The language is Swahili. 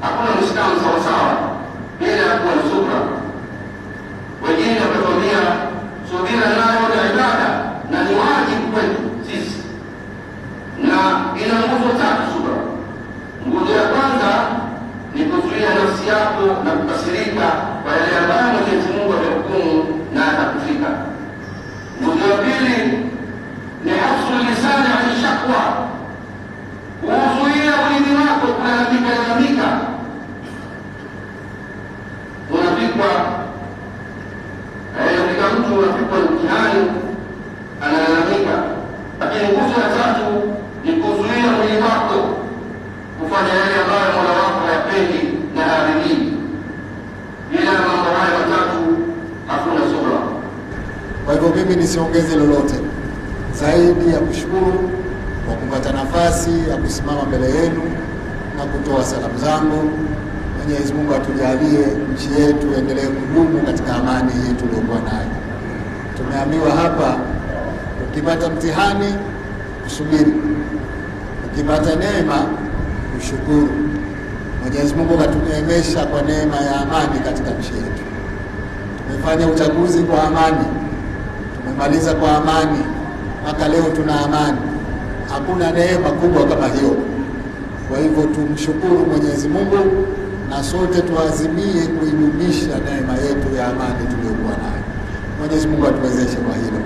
hakuna Muislamu sawa sawa bila ya kuwa na subra. Wengine wakatuambia subira nayo ni ibada na ni wajibu kwetu sisi, na ina nguzo tatu subra. Nguzo ya kwanza ni kuzuia nafsi yako na kukasirika kwa yale ambayo Mwenyezi Mungu amehukumu na atakufika. Nguzo ya pili ni hafsu lisani ani shakwa, kuzuia ulimi wako kulalamika. Unapikwa mtu unapikwa mtihani analalamika. Lakini nguzo ya tatu ni kuzuia mwili wako kufanya yale ambayo Mola wako hayapendi na hayaridhii. Bila mambo haya matatu hakuna subra. Kwa hivyo mimi nisiongeze lolote zaidi ya kushukuru kwa kupata nafasi ya kusimama mbele yenu na kutoa salamu zangu. Mwenyezi Mungu atujalie nchi yetu endelee kudumu katika amani hii tuliyokuwa nayo. Tumeambiwa hapa, ukipata mtihani usubiri, ukipata neema ushukuru. Mwenyezi Mungu katuneemesha kwa neema ya amani katika nchi yetu. Tumefanya uchaguzi kwa amani, tumemaliza kwa amani, mpaka leo tuna amani. Hakuna neema kubwa kama hiyo. Kwa hivyo tumshukuru Mwenyezi Mungu na sote tuazimie kuidumisha neema yetu ya amani tuliyokuwa nayo. Mwenyezi Mungu atuwezeshe kwa hilo.